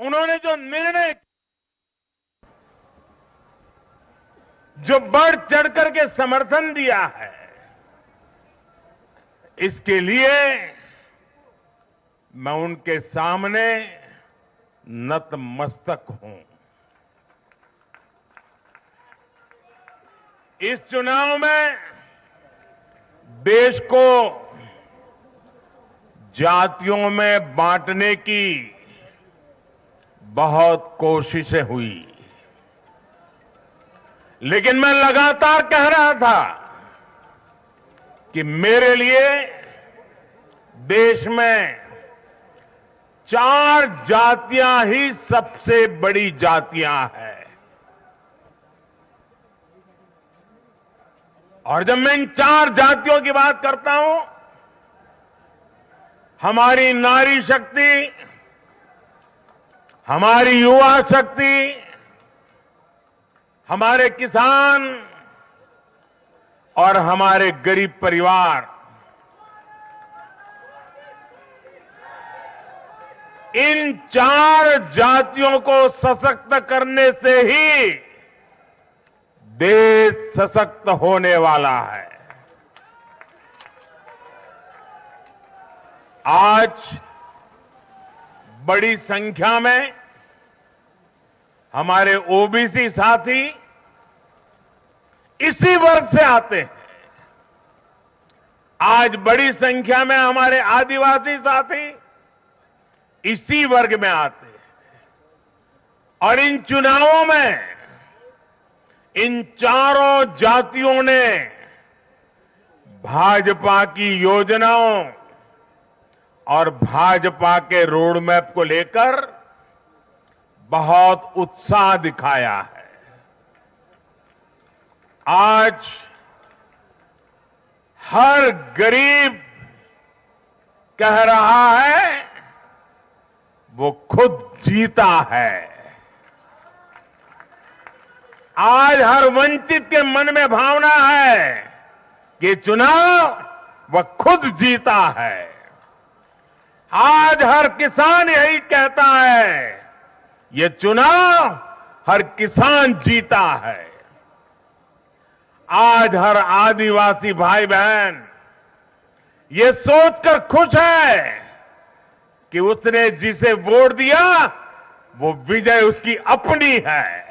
उन्होंने जो निर्णय, जो बढ़ चढ़ करके समर्थन दिया है, इसके लिए मैं उनके सामने नतमस्तक हूं। इस चुनाव में देश को जातियों में बांटने की बहुत कोशिशें हुई, लेकिन मैं लगातार कह रहा था कि मेरे लिए देश में 4 जातियां ही सबसे बड़ी जातियां हैं। और जब मैं इन 4 जातियों की बात करता हूं, हमारी नारी शक्ति, हमारी युवा शक्ति, हमारे किसान और हमारे गरीब परिवार, इन 4 जातियों को सशक्त करने से ही देश सशक्त होने वाला है। आज बड़ी संख्या में हमारे ओबीसी साथी इसी वर्ग से आते हैं। आज बड़ी संख्या में हमारे आदिवासी साथी इसी वर्ग में आते हैं। और इन चुनावों में इन चारों जातियों ने भाजपा की योजनाओं और भाजपा के रोड मैप को लेकर बहुत उत्साह दिखाया है। आज हर गरीब कह रहा है वो खुद जीता है। आज हर वंचित के मन में भावना है कि चुनाव वह खुद जीता है। आज हर किसान यही कहता है, ये चुनाव हर किसान जीता है। आज हर आदिवासी भाई बहन ये सोचकर खुश है कि उसने जिसे वोट दिया वो विजय उसकी अपनी है।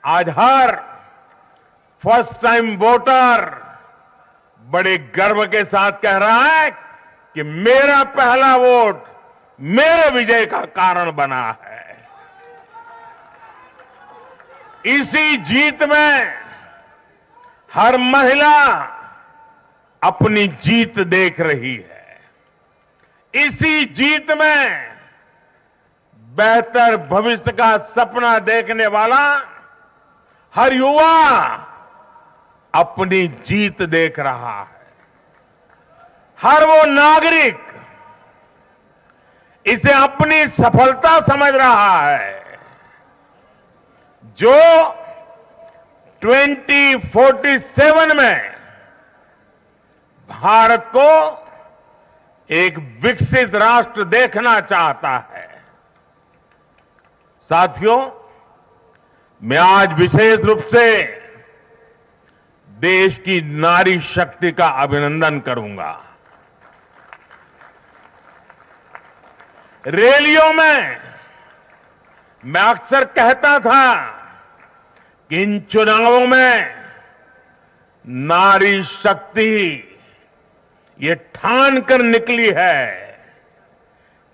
आज हर फर्स्ट टाइम वोटर बड़े गर्व के साथ कह रहा है कि मेरा पहला वोट मेरे विजय का कारण बना है। इसी जीत में हर महिला अपनी जीत देख रही है। इसी जीत में बेहतर भविष्य का सपना देखने वाला हर युवा अपनी जीत देख रहा है। हर वो नागरिक इसे अपनी सफलता समझ रहा है जो 2047 में भारत को एक विकसित राष्ट्र देखना चाहता है। साथियों, मैं आज विशेष रूप से देश की नारी शक्ति का अभिनंदन करूंगा। रैलियों में मैं अक्सर कहता था कि इन चुनावों में नारी शक्ति ये ठान कर निकली है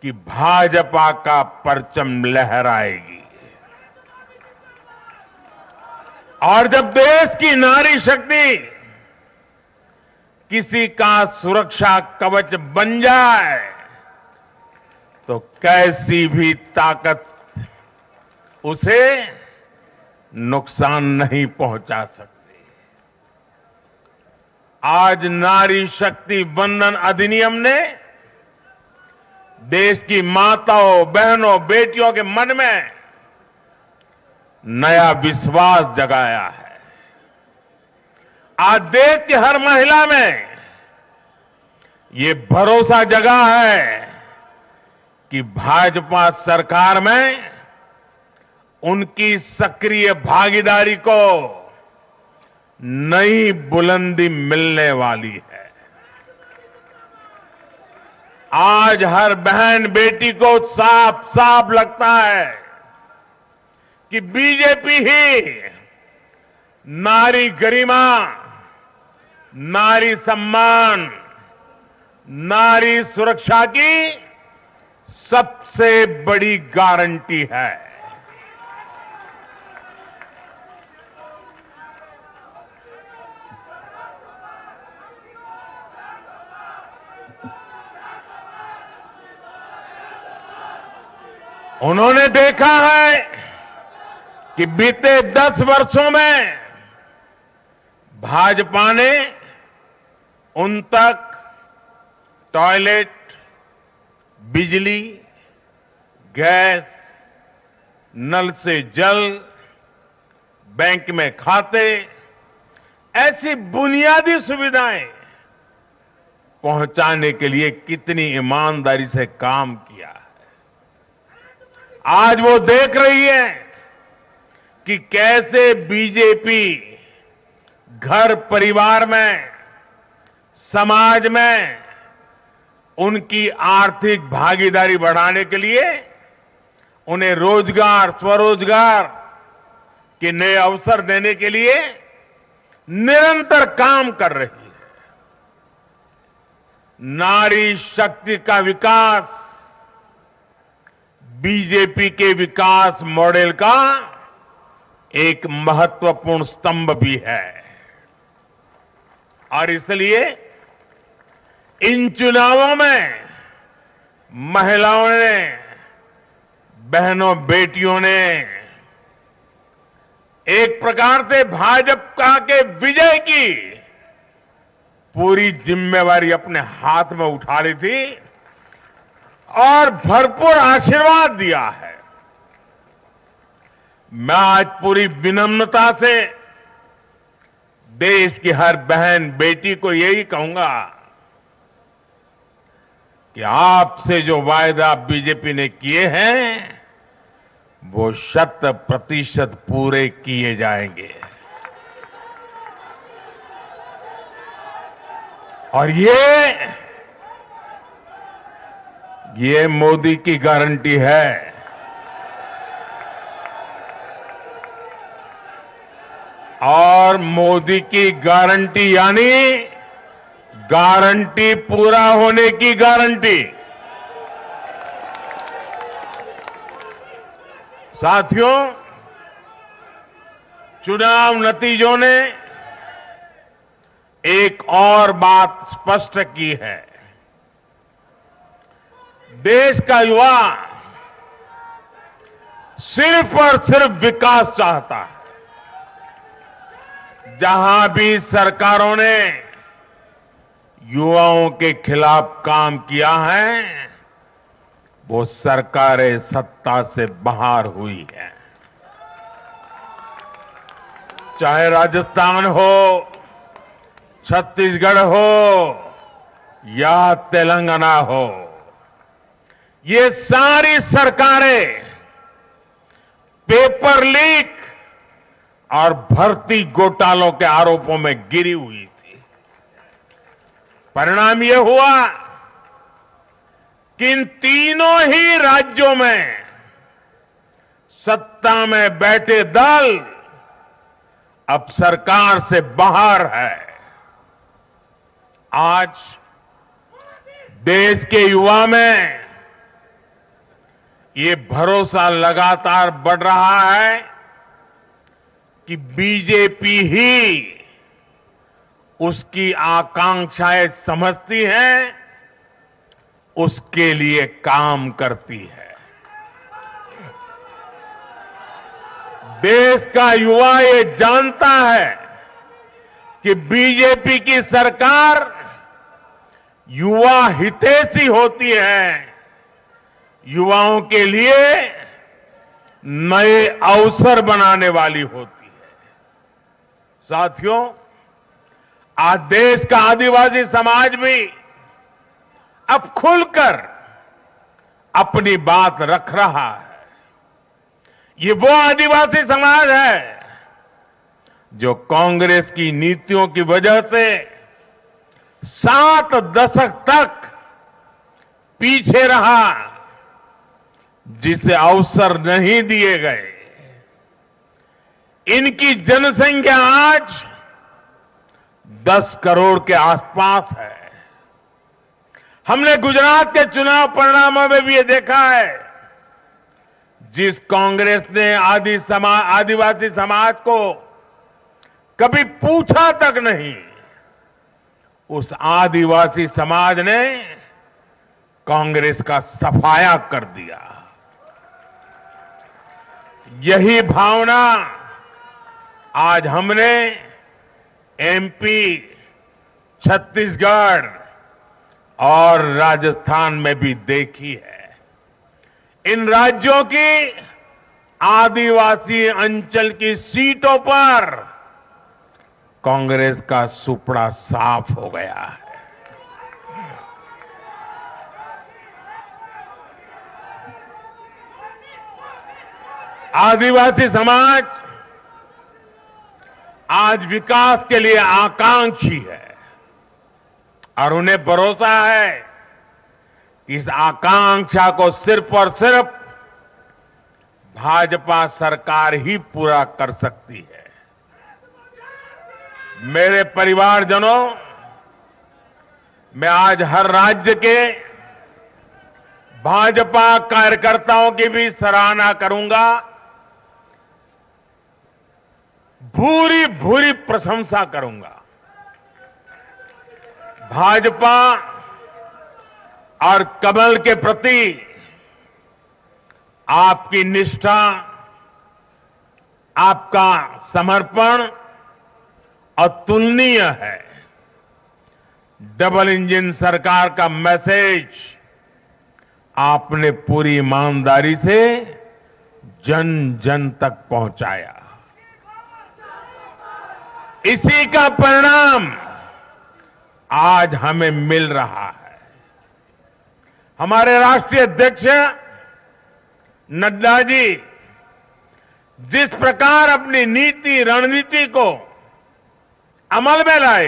कि भाजपा का परचम लहराएगी। और जब देश की नारी शक्ति किसी का सुरक्षा कवच बन जाए तो कैसी भी ताकत उसे नुकसान नहीं पहुंचा सकती। आज नारी शक्ति वंदन अधिनियम ने देश की माताओं, बहनों, बेटियों के मन में नया विश्वास जगाया है। आज देश की हर महिला में ये भरोसा जगा है कि भाजपा सरकार में उनकी सक्रिय भागीदारी को नई बुलंदी मिलने वाली है। आज हर बहन बेटी को साफ साफ लगता है कि बीजेपी ही नारी गरिमा, नारी सम्मान, नारी सुरक्षा की सबसे बड़ी गारंटी है। उन्होंने देखा है कि बीते 10 वर्षों में भाजपा ने उन तक टॉयलेट, बिजली, गैस, नल से जल, बैंक में खाते, ऐसी बुनियादी सुविधाएं पहुंचाने के लिए कितनी ईमानदारी से काम किया है। आज वो देख रही है कि कैसे बीजेपी घर परिवार में, समाज में उनकी आर्थिक भागीदारी बढ़ाने के लिए उन्हें रोजगार, स्वरोजगार के नए अवसर देने के लिए निरंतर काम कर रही है। नारी शक्ति का विकास बीजेपी के विकास मॉडल का एक महत्वपूर्ण स्तंभ भी है और इसलिए इन चुनावों में महिलाओं ने, बहनों बेटियों ने एक प्रकार से भाजपा के विजय की पूरी जिम्मेवारी अपने हाथ में उठा ली थी और भरपूर आशीर्वाद दिया है। मैं आज पूरी विनम्रता से देश की हर बहन बेटी को यही कहूंगा कि आपसे जो वायदा बीजेपी ने किए हैं वो 100% पूरे किए जाएंगे और ये मोदी की गारंटी है। और मोदी की गारंटी यानी गारंटी पूरा होने की गारंटी। साथियों, चुनाव नतीजों ने एक और बात स्पष्ट की है। देश का युवा सिर्फ और सिर्फ विकास चाहता है। जहां भी सरकारों ने युवाओं के खिलाफ काम किया है वो सरकारें सत्ता से बाहर हुई है। चाहे राजस्थान हो, छत्तीसगढ़ हो या तेलंगाना हो, ये सारी सरकारें पेपर लीक और भर्ती घोटालों के आरोपों में गिरी हुई थी। परिणाम यह हुआ कि इन तीनों ही राज्यों में सत्ता में बैठे दल अब सरकार से बाहर है। आज देश के युवा में ये भरोसा लगातार बढ़ रहा है कि बीजेपी ही उसकी आकांक्षाएं समझती है, उसके लिए काम करती है। देश का युवा ये जानता है कि बीजेपी की सरकार युवा हितैषी होती है, युवाओं के लिए नए अवसर बनाने वाली होती है। साथियों, आज देश का आदिवासी समाज भी अब खुलकर अपनी बात रख रहा है। ये वो आदिवासी समाज है जो कांग्रेस की नीतियों की वजह से 7 दशक तक पीछे रहा, जिसे अवसर नहीं दिए गए। इनकी जनसंख्या आज 10 करोड़ के आसपास है। हमने गुजरात के चुनाव परिणामों में भी ये देखा है, जिस कांग्रेस ने आदिवासी समाज को कभी पूछा तक नहीं, उस आदिवासी समाज ने कांग्रेस का सफाया कर दिया। यही भावना आज हमने एमपी, छत्तीसगढ़ और राजस्थान में भी देखी है। इन राज्यों की आदिवासी अंचल की सीटों पर कांग्रेस का सुपड़ा साफ हो गया है। आदिवासी समाज आज विकास के लिए आकांक्षी है और उन्हें भरोसा है कि इस आकांक्षा को सिर्फ और सिर्फ भाजपा सरकार ही पूरा कर सकती है। मेरे परिवारजनों, मैं आज हर राज्य के भाजपा कार्यकर्ताओं की भी सराहना करूंगा, भूरी भूरी प्रशंसा करूंगा। भाजपा और कमल के प्रति आपकी निष्ठा, आपका समर्पण अतुलनीय है। डबल इंजन सरकार का मैसेज आपने पूरी ईमानदारी से जन जन तक पहुंचाया। इसी का परिणाम आज हमें मिल रहा है। हमारे राष्ट्रीय अध्यक्ष नड्डा जी जिस प्रकार अपनी नीति रणनीति को अमल में लाए,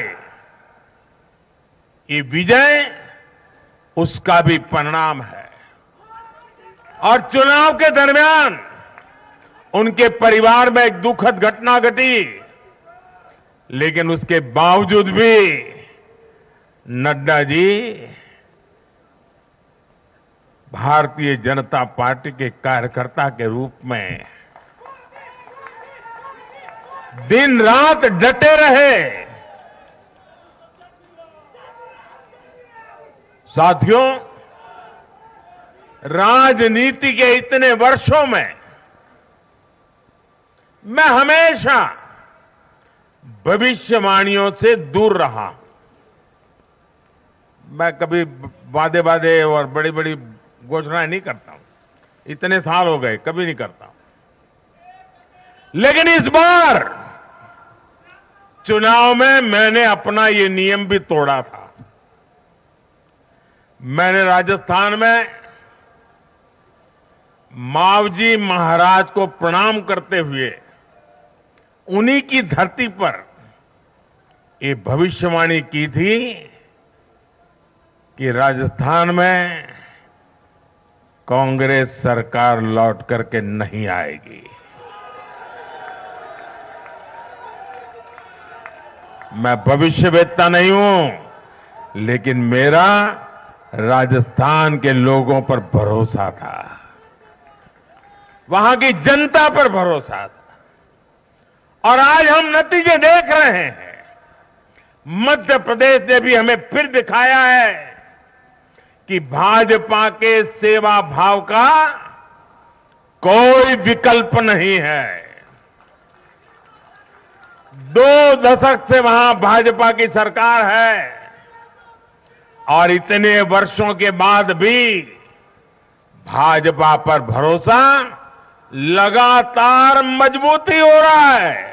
ये विजय उसका भी परिणाम है। और चुनाव के दरमियान उनके परिवार में एक दुखद घटना घटी, लेकिन उसके बावजूद भी नड्डा जी भारतीय जनता पार्टी के कार्यकर्ता के रूप में दिन रात डटे रहे। साथियों, राजनीति के इतने वर्षों में मैं हमेशा भविष्यवाणियों से दूर रहा। मैं कभी वादे और बड़ी बड़ी घोषणाएं नहीं करता हूं, इतने साल हो गए, कभी नहीं करता। लेकिन इस बार चुनाव में मैंने अपना ये नियम भी तोड़ा था। मैंने राजस्थान में मावजी महाराज को प्रणाम करते हुए उन्हीं की धरती पर ये भविष्यवाणी की थी कि राजस्थान में कांग्रेस सरकार लौट करके नहीं आएगी। मैं भविष्यवेत्ता नहीं हूं, लेकिन मेरा राजस्थान के लोगों पर भरोसा था, वहां की जनता पर भरोसा था। और आज हम नतीजे देख रहे हैं। मध्य प्रदेश ने भी हमें फिर दिखाया है कि भाजपा के सेवा भाव का कोई विकल्प नहीं है। 2 दशक से वहां भाजपा की सरकार है और इतने वर्षों के बाद भी भाजपा पर भरोसा लगातार मजबूती हो रहा है।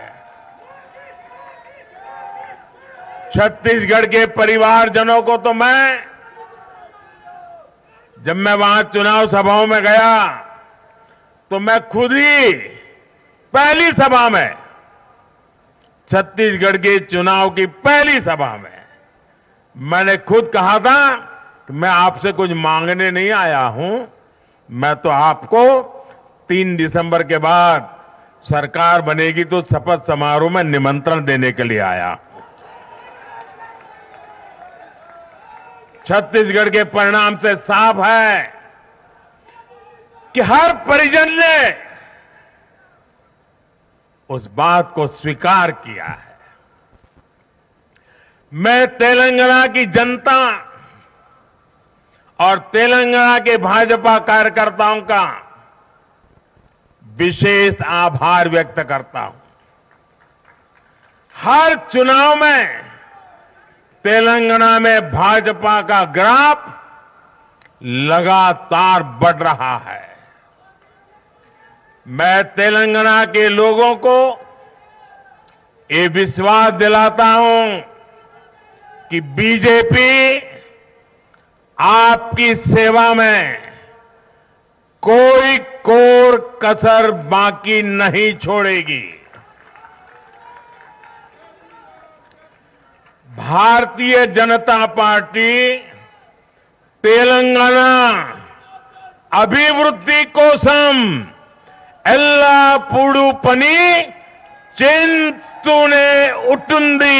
छत्तीसगढ़ के परिवारजनों को तो मैं जब मैं वहां चुनाव सभाओं में गया तो मैं खुद ही पहली सभा में, छत्तीसगढ़ के चुनाव की पहली सभा में मैंने खुद कहा था कि मैं आपसे कुछ मांगने नहीं आया हूं, मैं तो आपको 3 दिसंबर के बाद सरकार बनेगी तो शपथ समारोह में निमंत्रण देने के लिए आया। छत्तीसगढ़ के परिणाम से साफ है कि हर परिजन ने उस बात को स्वीकार किया है। मैं तेलंगाना की जनता और तेलंगाना के भाजपा कार्यकर्ताओं का विशेष आभार व्यक्त करता हूं। हर चुनाव में तेलंगाना में भाजपा का ग्राफ लगातार बढ़ रहा है। मैं तेलंगाना के लोगों को ये विश्वास दिलाता हूं कि बीजेपी आपकी सेवा में कोई कोर कसर बाकी नहीं छोड़ेगी। भारतीय जनता पार्टी तेलंगाना अभिवृद्धि कोसम ఎల్లప్పుడూ పని చేస్తూనే ఉంటుంది।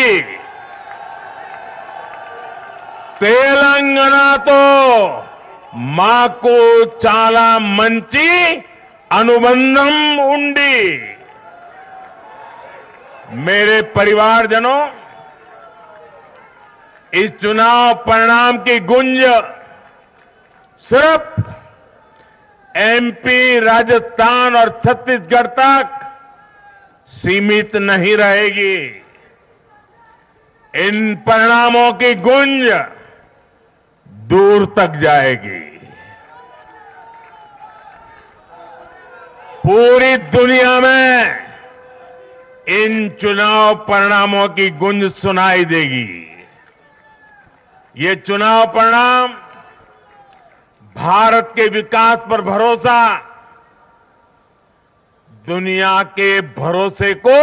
తెలంగాణతో మాకు చాలా మంచి అనుబంధం ఉంది। मेरे परिवारजनों, इस चुनाव परिणाम की गुंज सिर्फ एमपी, राजस्थान और छत्तीसगढ़ तक सीमित नहीं रहेगी। इन परिणामों की गुंज दूर तक जाएगी। पूरी दुनिया में इन चुनाव परिणामों की गुंज सुनाई देगी। ये चुनाव परिणाम भारत के विकास पर भरोसा, दुनिया के भरोसे को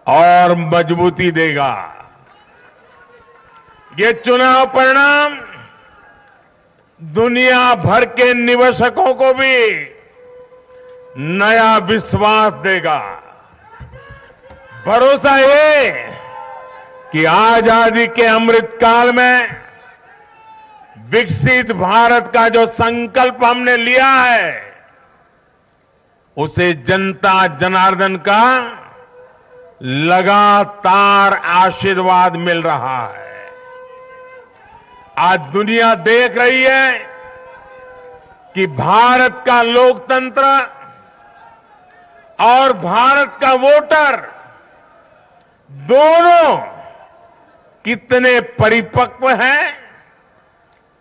और मजबूती देगा। ये चुनाव परिणाम दुनिया भर के निवेशकों को भी नया विश्वास देगा। भरोसा ये कि आजादी के अमृत काल में विकसित भारत का जो संकल्प हमने लिया है, उसे जनता जनार्दन का लगातार आशीर्वाद मिल रहा है। आज दुनिया देख रही है कि भारत का लोकतंत्र और भारत का वोटर दोनों कितने परिपक्व हैं,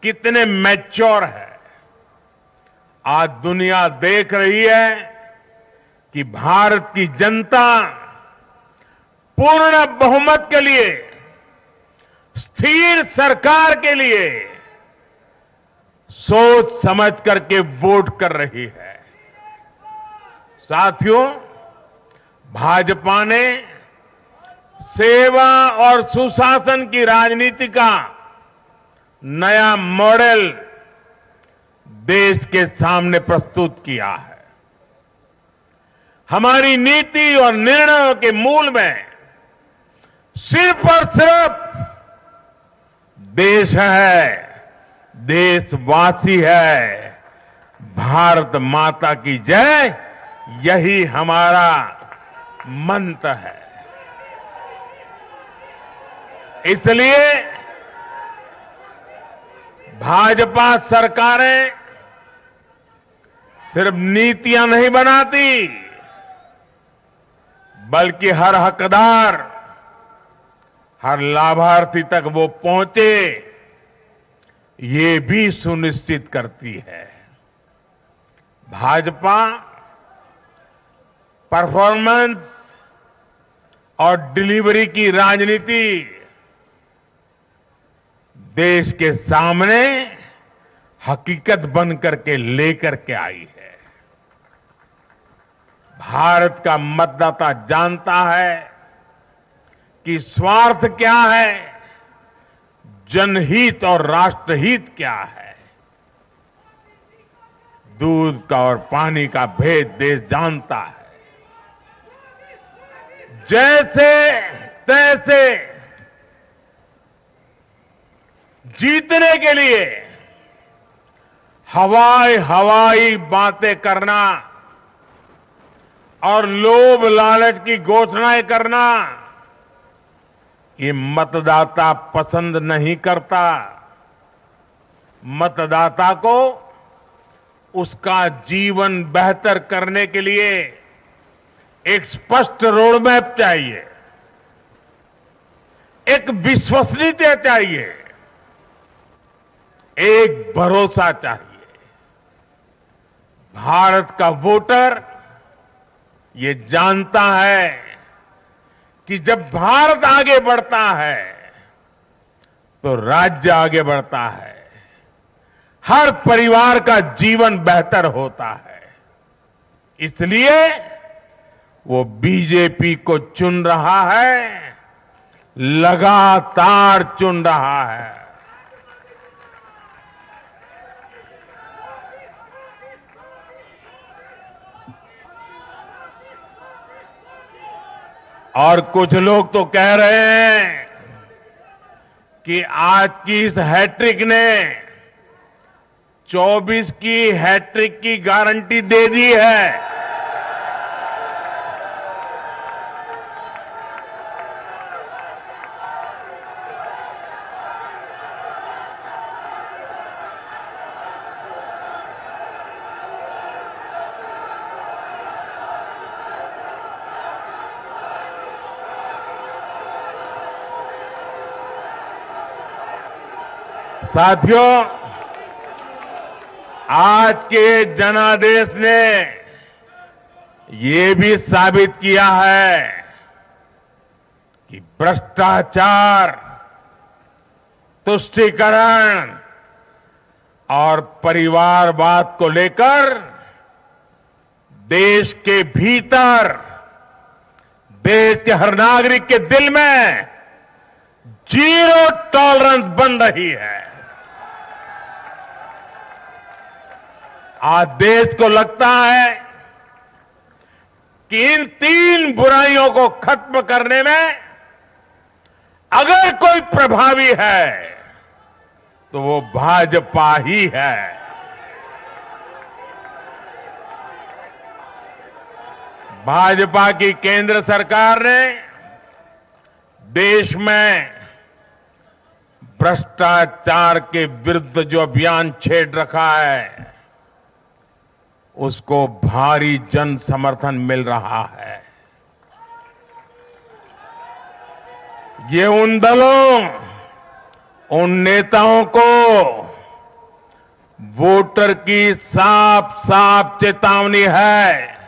कितने मैच्योर है। आज दुनिया देख रही है कि भारत की जनता पूर्ण बहुमत के लिए, स्थिर सरकार के लिए सोच समझ करके वोट कर रही है। साथियों, भाजपा ने सेवा और सुशासन की राजनीति का नया मॉडल देश के सामने प्रस्तुत किया है। हमारी नीति और निर्णयों के मूल में सिर्फ और सिर्फ देश है, देशवासी है, भारत माता की जय, यही हमारा मंत्र है। इसलिए भाजपा सरकारें सिर्फ नीतियां नहीं बनाती, बल्कि हर हकदार, हर लाभार्थी तक वो पहुंचे, ये भी सुनिश्चित करती है। भाजपा परफॉर्मेंस और डिलीवरी की राजनीति देश के सामने हकीकत बन करके लेकर के आई है। भारत का मतदाता जानता है कि स्वार्थ क्या है, जनहित और राष्ट्रहित क्या है। दूध का और पानी का भेद देश जानता है। जैसे तैसे जीतने के लिए हवाई बातें करना और लोभ लालच की घोषणाएं करना, ये मतदाता पसंद नहीं करता। मतदाता को उसका जीवन बेहतर करने के लिए एक स्पष्ट रोडमैप चाहिए, एक विश्वसनीयता चाहिए, एक भरोसा चाहिए। भारत का वोटर ये जानता है कि जब भारत आगे बढ़ता है तो राज्य आगे बढ़ता है, हर परिवार का जीवन बेहतर होता है। इसलिए वो बीजेपी को चुन रहा है, लगातार चुन रहा है। और कुछ लोग तो कह रहे हैं कि आज की इस हैट्रिक ने 24 की हैट्रिक की गारंटी दे दी है। साथियों, आज के जनादेश ने ये भी साबित किया है कि भ्रष्टाचार, तुष्टीकरण और परिवारवाद को लेकर देश के भीतर, देश के हर नागरिक के दिल में जीरो टॉलरेंस बन रही है। आज देश को लगता है कि इन 3 बुराइयों को खत्म करने में अगर कोई प्रभावी है तो वो भाजपा ही है। भाजपा की केंद्र सरकार ने देश में भ्रष्टाचार के विरुद्ध जो अभियान छेड़ रखा है उसको भारी जन समर्थन मिल रहा है। ये उन दलों, उन नेताओं को वोटर की साफ साफ चेतावनी है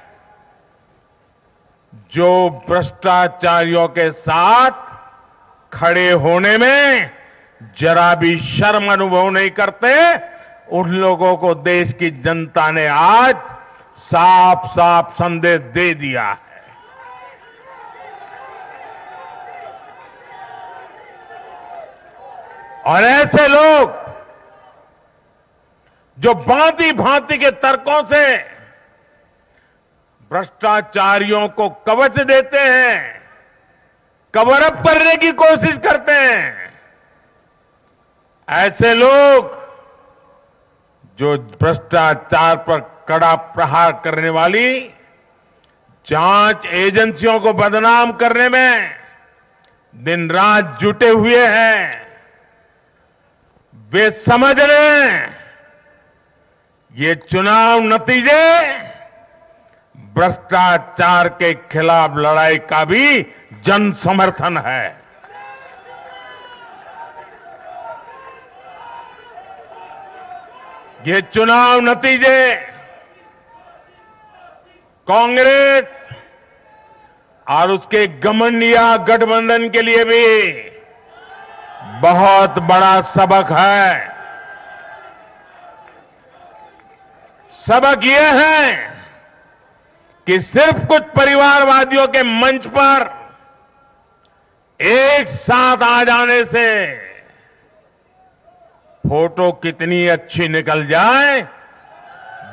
जो भ्रष्टाचारियों के साथ खड़े होने में जरा भी शर्म अनुभव नहीं करते। उन लोगों को देश की जनता ने आज साफ साफ संदेश दे दिया है। और ऐसे लोग जो भांति भांति के तर्कों से भ्रष्टाचारियों को कवच देते हैं, कवर अप करने की कोशिश करते हैं, ऐसे लोग जो भ्रष्टाचार पर कड़ा प्रहार करने वाली जांच एजेंसियों को बदनाम करने में दिन रात जुटे हुए हैं, वे समझ रहे हैं ये चुनाव नतीजे भ्रष्टाचार के खिलाफ लड़ाई का भी जन समर्थन है। ये चुनाव नतीजे कांग्रेस और उसके घमंडिया गठबंधन के लिए भी बहुत बड़ा सबक है। सबक ये है कि सिर्फ कुछ परिवारवादियों के मंच पर एक साथ आ जाने से फोटो कितनी अच्छी निकल जाए,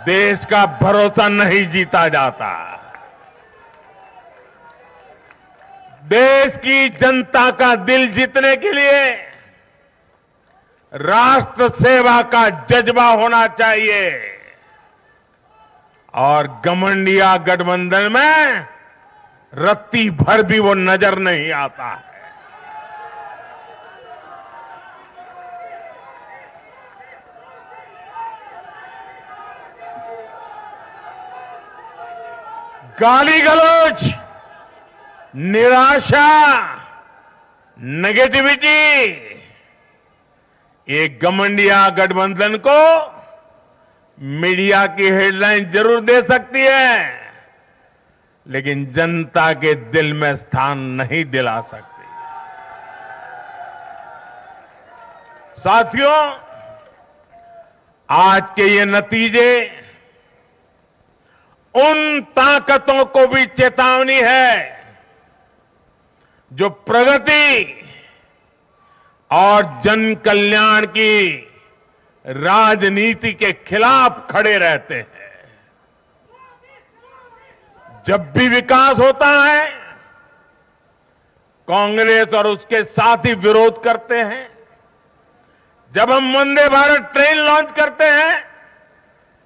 देश का भरोसा नहीं जीता जाता। देश की जनता का दिल जीतने के लिए राष्ट्र सेवा का जज्बा होना चाहिए और घमंडिया गठबंधन में रत्ती भर भी वो नजर नहीं आता है। गाली गलौज, निराशा, नेगेटिविटी, ये घमंडिया गठबंधन को मीडिया की हेडलाइन जरूर दे सकती है, लेकिन जनता के दिल में स्थान नहीं दिला सकती। साथियों, आज के ये नतीजे उन ताकतों को भी चेतावनी है जो प्रगति और जन कल्याण की राजनीति के खिलाफ खड़े रहते हैं। जब भी विकास होता है, कांग्रेस और उसके साथी विरोध करते हैं। जब हम वंदे भारत ट्रेन लॉन्च करते हैं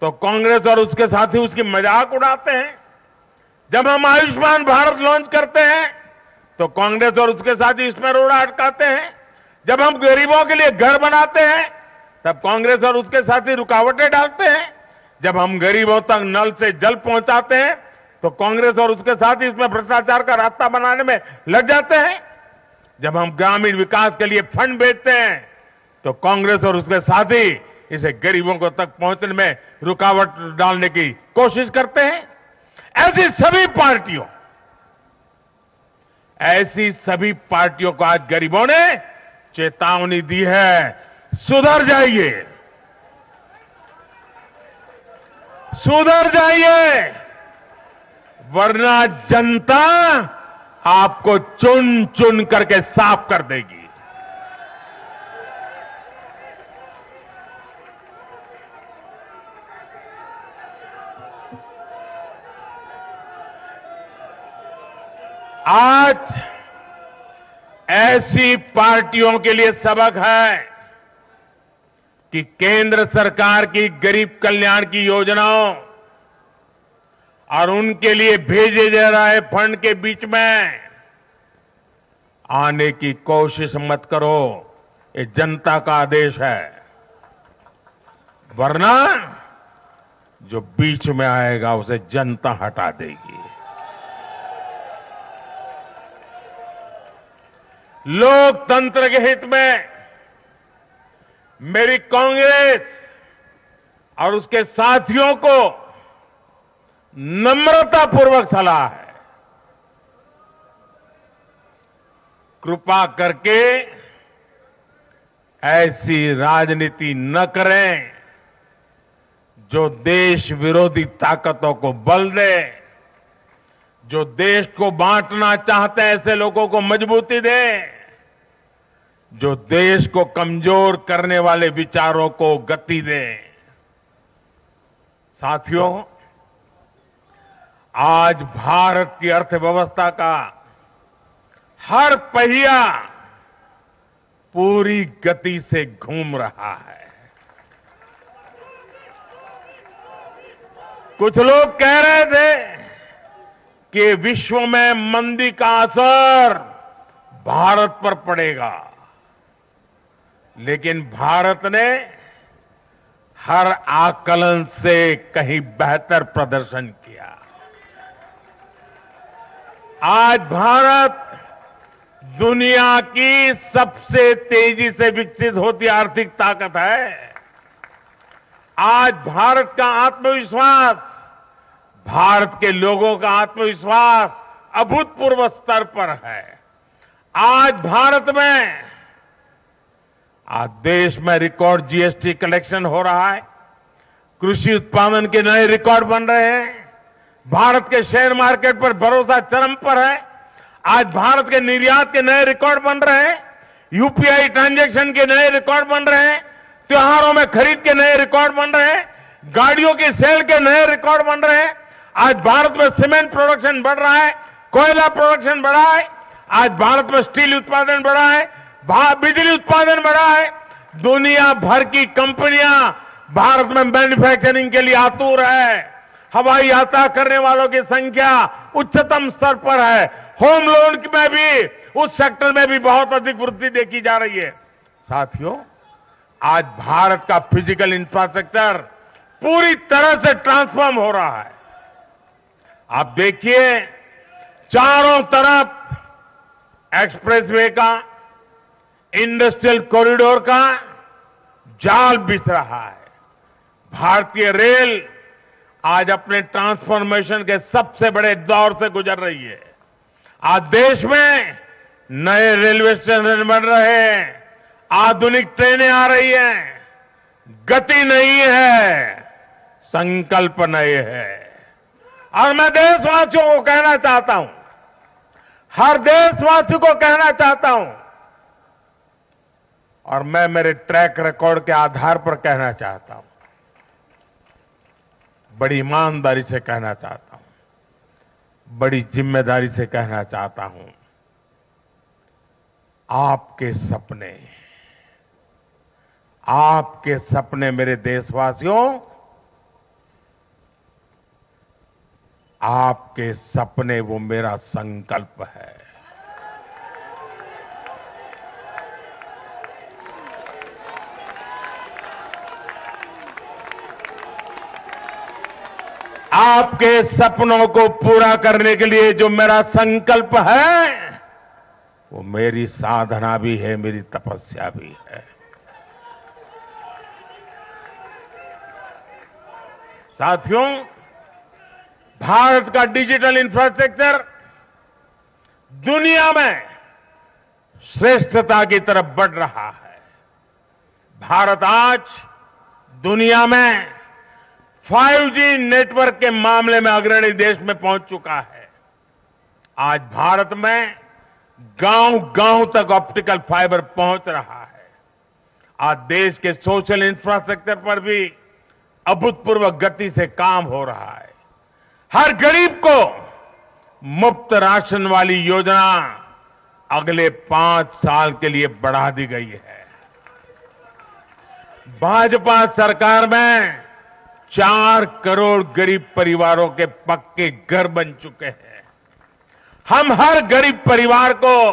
तो कांग्रेस और उसके साथी उसकी मजाक उड़ाते हैं। जब हम आयुष्मान भारत लॉन्च करते हैं तो कांग्रेस और उसके साथी इसमें रोड़ा अटकाते हैं। जब हम गरीबों के लिए घर बनाते हैं तब कांग्रेस और उसके साथी रुकावटें डालते हैं। जब हम गरीबों तक नल से जल पहुंचाते हैं तो कांग्रेस और उसके साथी इसमें भ्रष्टाचार का रास्ता बनाने में लग जाते हैं। जब हम ग्रामीण विकास के लिए फंड भेजते हैं तो कांग्रेस और उसके साथी इसे गरीबों को तक पहुंचने में रुकावट डालने की कोशिश करते हैं। ऐसी सभी पार्टियों को आज गरीबों ने चेतावनी दी है, सुधर जाइए, सुधर जाइए, वरना जनता आपको चुन चुन करके साफ कर देगी। आज ऐसी पार्टियों के लिए सबक है कि केंद्र सरकार की गरीब कल्याण की योजनाओं और उनके लिए भेजे जा रहे फंड के बीच में आने की कोशिश मत करो। ये जनता का आदेश है, वरना जो बीच में आएगा उसे जनता हटा देगी। लोकतंत्र के हित में मेरी कांग्रेस और उसके साथियों को नम्रतापूर्वक सलाह है, कृपा करके ऐसी राजनीति न करें जो देश विरोधी ताकतों को बल दे, जो देश को बांटना चाहते हैं ऐसे लोगों को मजबूती दे, जो देश को कमजोर करने वाले विचारों को गति दे। साथियों, आज भारत की अर्थव्यवस्था का हर पहिया पूरी गति से घूम रहा है। कुछ लोग कह रहे थे कि विश्व में मंदी का असर भारत पर पड़ेगा, लेकिन भारत ने हर आकलन से कहीं बेहतर प्रदर्शन किया। आज भारत दुनिया की सबसे तेजी से विकसित होती आर्थिक ताकत है। आज भारत का आत्मविश्वास, भारत के लोगों का आत्मविश्वास अभूतपूर्व स्तर पर है। आज भारत में, आज देश में रिकॉर्ड जीएसटी कलेक्शन हो रहा है। कृषि उत्पादन के नए रिकॉर्ड बन रहे हैं। भारत के शेयर मार्केट पर भरोसा चरम पर है। आज भारत के निर्यात के नए रिकॉर्ड बन रहे हैं। यूपीआई ट्रांजैक्शन के नए रिकॉर्ड बन रहे हैं। त्योहारों में खरीद के नए रिकॉर्ड बन रहे हैं। गाड़ियों की सेल के नए रिकॉर्ड बन रहे हैं। आज भारत में सीमेंट प्रोडक्शन बढ़ रहा है, कोयला प्रोडक्शन बढ़ा है। आज भारत में स्टील उत्पादन बढ़ा है, बिजली उत्पादन बढ़ा है। दुनिया भर की कंपनियां भारत में मैन्युफैक्चरिंग के लिए आतुर है। हवाई यात्रा करने वालों की संख्या उच्चतम स्तर पर है। होम लोन में भी, उस सेक्टर में भी बहुत अधिक वृद्धि देखी जा रही है। साथियों, आज भारत का फिजिकल इंफ्रास्ट्रक्चर पूरी तरह से ट्रांसफॉर्म हो रहा है। आप देखिए, चारों तरफ एक्सप्रेसवे का, इंडस्ट्रियल कॉरिडोर का जाल बिछ रहा है। भारतीय रेल आज अपने ट्रांसफॉर्मेशन के सबसे बड़े दौर से गुजर रही है। आज देश में नए रेलवे स्टेशन बन रहे हैं, आधुनिक ट्रेनें आ रही हैं। गति नहीं है, संकल्प नए है। और मैं देशवासियों को कहना चाहता हूं, हर देशवासी को कहना चाहता हूं, और मैं मेरे ट्रैक रिकॉर्ड के आधार पर कहना चाहता हूं, बड़ी ईमानदारी से कहना चाहता हूं, बड़ी जिम्मेदारी से कहना चाहता हूं, आपके सपने मेरे देशवासियों, आपके सपने वो मेरा संकल्प है। आपके सपनों को पूरा करने के लिए जो मेरा संकल्प है, वो मेरी साधना भी है, मेरी तपस्या भी है। साथियों, भारत का डिजिटल इंफ्रास्ट्रक्चर दुनिया में श्रेष्ठता की तरफ बढ़ रहा है। भारत आज दुनिया में 5G नेटवर्क के मामले में अग्रणी देश में पहुंच चुका है। आज भारत में गांव-गांव तक ऑप्टिकल फाइबर पहुंच रहा है। आज देश के सोशल इंफ्रास्ट्रक्चर पर भी अभूतपूर्व गति से काम हो रहा है। हर गरीब को मुफ्त राशन वाली योजना अगले 5 साल के लिए बढ़ा दी गई है। भाजपा सरकार में 4 करोड़ गरीब परिवारों के पक्के घर बन चुके हैं। हम हर गरीब परिवार को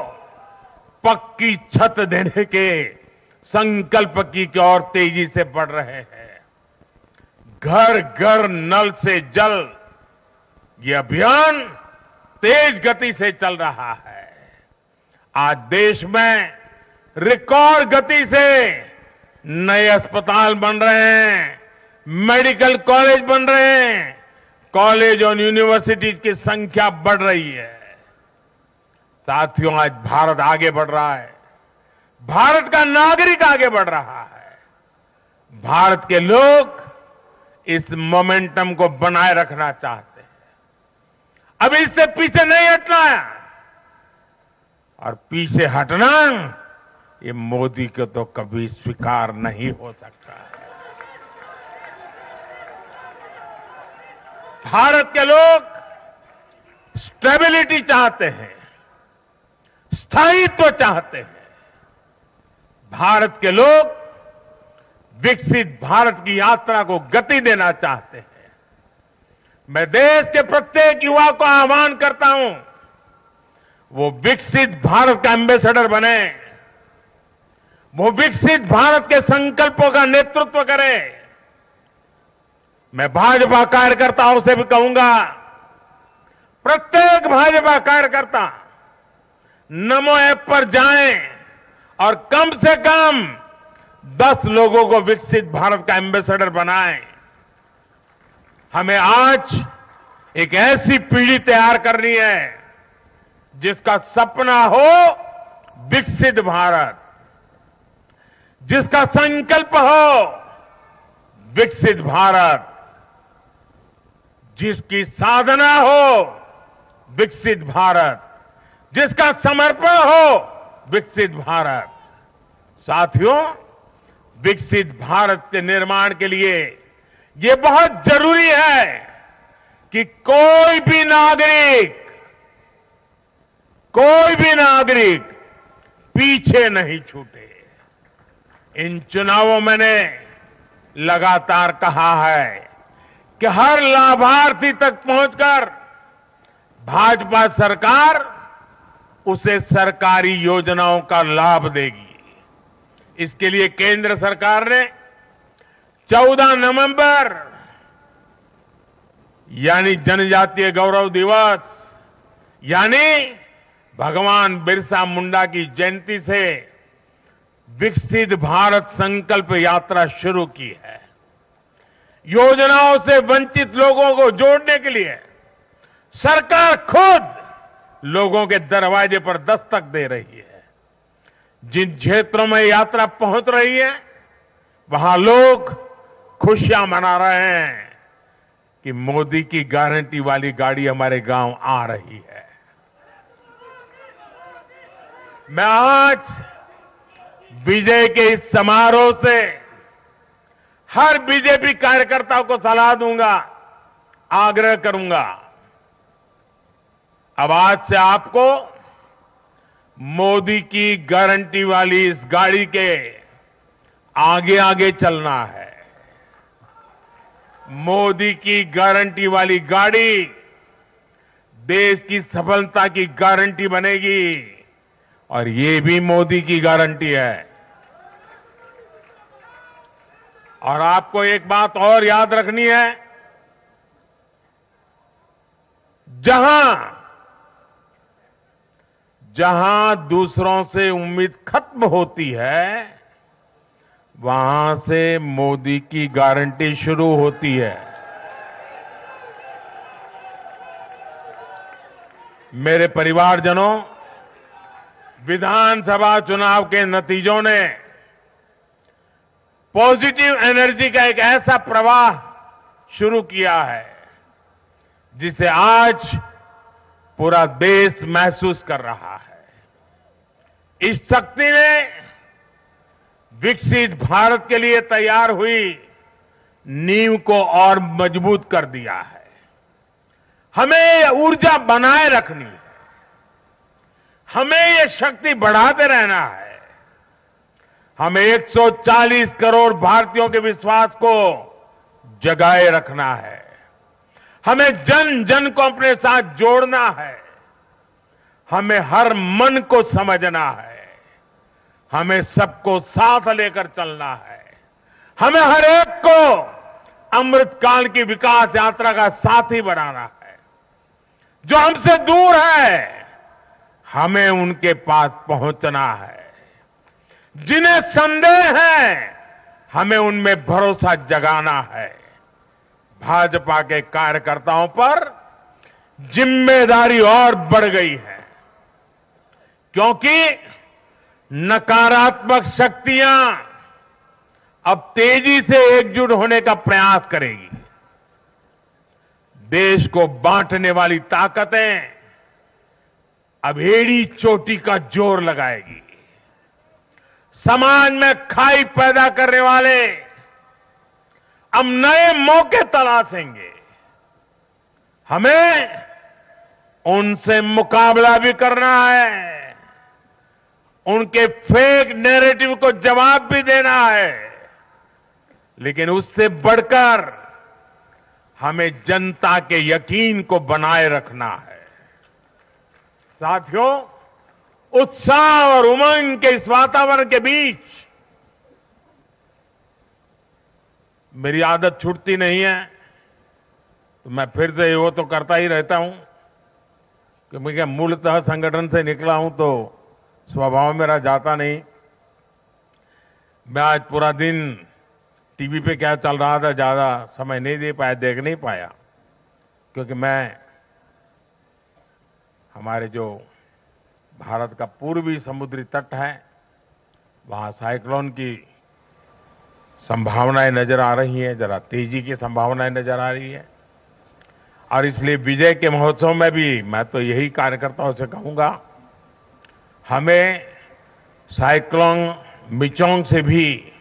पक्की छत देने के संकल्प की ओर तेजी से बढ़ रहे हैं। घर घर नल से जल, ये अभियान तेज गति से चल रहा है। आज देश में रिकॉर्ड गति से नए अस्पताल बन रहे हैं, मेडिकल कॉलेज बन रहे हैं, कॉलेज और यूनिवर्सिटीज की संख्या बढ़ रही है। साथियों, आज भारत आगे बढ़ रहा है। भारत का नागरिक आगे बढ़ रहा है। भारत के लोग इस मोमेंटम को बनाए रखना चाहते हैं। अब इससे पीछे नहीं हटना है, और पीछे हटना ये मोदी को तो कभी स्वीकार नहीं हो सकता है। भारत के लोग स्टेबिलिटी चाहते हैं, स्थायित्व चाहते हैं। भारत के लोग विकसित भारत की यात्रा को गति देना चाहते हैं। मैं देश के प्रत्येक युवा को आह्वान करता हूं, वो विकसित भारत का एम्बेसडर बने, वो विकसित भारत के संकल्पों का नेतृत्व करे। मैं भाजपा कार्यकर्ताओं से भी कहूंगा, प्रत्येक भाजपा कार्यकर्ता नमो ऐप पर जाएं और कम से कम 10 लोगों को विकसित भारत का एम्बेसडर बनाएं। हमें आज एक ऐसी पीढ़ी तैयार करनी है जिसका सपना हो विकसित भारत, जिसका संकल्प हो विकसित भारत, जिसकी साधना हो विकसित भारत, जिसका समर्पण हो विकसित भारत। साथियों, विकसित भारत के निर्माण के लिए ये बहुत जरूरी है कि कोई भी नागरिक पीछे नहीं छूटे। इन चुनावों में मैंने लगातार कहा है कि हर लाभार्थी तक पहुंचकर भाजपा सरकार उसे सरकारी योजनाओं का लाभ देगी। इसके लिए केंद्र सरकार ने 14 नवंबर यानी जनजातीय गौरव दिवस यानी भगवान बिरसा मुंडा की जयंती से विकसित भारत संकल्प यात्रा शुरू की है। योजनाओं से वंचित लोगों को जोड़ने के लिए सरकार खुद लोगों के दरवाजे पर दस्तक दे रही है। जिन क्षेत्रों में यात्रा पहुंच रही है वहां लोग खुशियां मना रहे हैं कि मोदी की गारंटी वाली गाड़ी हमारे गांव आ रही है। मैं आज विजय के इस समारोह से हर बीजेपी कार्यकर्ता को सलाह दूंगा, आग्रह करूंगा। अब आज से आपको मोदी की गारंटी वाली इस गाड़ी के आगे आगे चलना है। मोदी की गारंटी वाली गाड़ी देश की सफलता की गारंटी बनेगी और ये भी मोदी की गारंटी है। और आपको एक बात और याद रखनी है, जहां दूसरों से उम्मीद खत्म होती है वहां से मोदी की गारंटी शुरू होती है। मेरे परिवारजनों, विधानसभा चुनाव के नतीजों ने पॉजिटिव एनर्जी का एक ऐसा प्रवाह शुरू किया है जिसे आज पूरा देश महसूस कर रहा है। इस शक्ति ने विकसित भारत के लिए तैयार हुई नींव को और मजबूत कर दिया है। हमें ये ऊर्जा बनाए रखनी है, हमें ये शक्ति बढ़ाते रहना है। हमें 140 करोड़ भारतीयों के विश्वास को जगाए रखना है। हमें जन जन को अपने साथ जोड़ना है। हमें हर मन को समझना है। हमें सबको साथ लेकर चलना है। हमें हर एक को अमृतकाल की विकास यात्रा का साथी बनाना है। जो हमसे दूर है हमें उनके पास पहुंचना है। जिन्हें संदेह है हमें उनमें भरोसा जगाना है। भाजपा के कार्यकर्ताओं पर जिम्मेदारी और बढ़ गई है, क्योंकि नकारात्मक शक्तियां अब तेजी से एकजुट होने का प्रयास करेगी। देश को बांटने वाली ताकतें अब एड़ी चोटी का जोर लगाएगी। समाज में खाई पैदा करने वाले अब नए मौके तलाशेंगे। हमें उनसे मुकाबला भी करना है, उनके फेक नैरेटिव को जवाब भी देना है, लेकिन उससे बढ़कर हमें जनता के यकीन को बनाए रखना है। साथियों, उत्साह और उमंग के इस वातावरण के बीच मेरी आदत छूटती नहीं है, तो मैं फिर से वो तो करता ही रहता हूं कि मैं मूलतः संगठन से निकला हूं तो स्वभाव मेरा जाता नहीं। मैं आज पूरा दिन टीवी पे क्या चल रहा था ज्यादा समय नहीं दे पाया, देख नहीं पाया, क्योंकि मैं हमारे जो भारत का पूर्वी समुद्री तट है वहां साइक्लोन की संभावनाएं नजर आ रही हैं, जरा तेजी की संभावनाएं नजर आ रही है। और इसलिए विजय के महोत्सव में भी मैं तो यही कार्यकर्ताओं से कहूंगा, हमें साइक्लोन मिचोंग से भी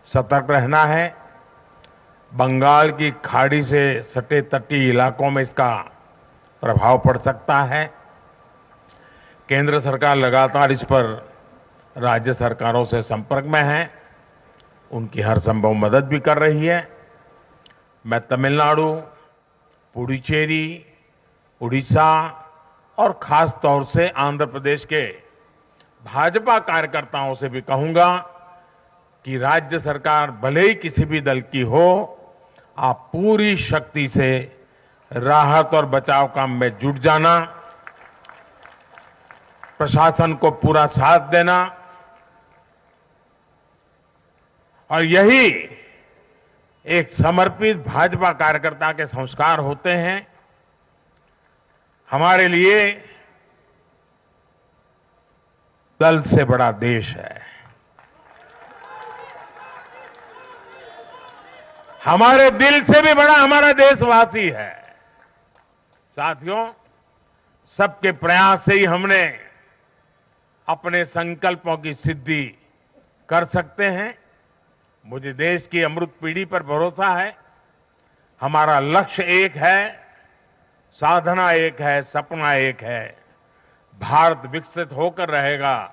सतर्क रहना है। बंगाल की खाड़ी से सटे तटीय इलाकों में इसका प्रभाव पड़ सकता है। केंद्र सरकार लगातार इस पर राज्य सरकारों से संपर्क में है, उनकी हर संभव मदद भी कर रही है। मैं तमिलनाडु, पुडुचेरी, उड़ीसा और खास तौर से आंध्र प्रदेश के भाजपा कार्यकर्ताओं से भी कहूंगा कि राज्य सरकार भले ही किसी भी दल की हो, आप पूरी शक्ति से राहत और बचाव काम में जुट जाना, प्रशासन को पूरा साथ देना, और यही एक समर्पित भाजपा कार्यकर्ता के संस्कार होते हैं। हमारे लिए दल से बड़ा देश है। हमारे दिल से भी बड़ा हमारा देशवासी है। साथियों, सबके प्रयास से ही हमने अपने संकल्पों की सिद्धि कर सकते हैं। मुझे देश की अमृत पीढ़ी पर भरोसा है। हमारा लक्ष्य एक है, साधना एक है, सपना एक है। भारत विकसित होकर रहेगा,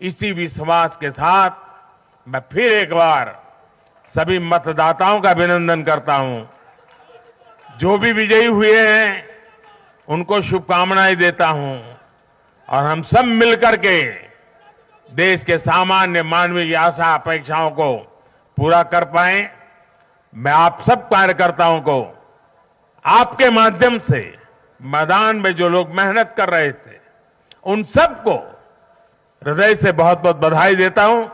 इसी विश्वास के साथ मैं फिर एक बार सभी मतदाताओं का अभिनंदन करता हूं। जो भी विजयी हुए हैं उनको शुभकामनाएं देता हूं, और हम सब मिलकर के देश के सामान्य मानवीय की आशा अपेक्षाओं को पूरा कर पाए। मैं आप सब कार्यकर्ताओं को आपके माध्यम से मैदान में जो लोग मेहनत कर रहे थे उन सबको हृदय से बहुत बहुत बधाई देता हूं।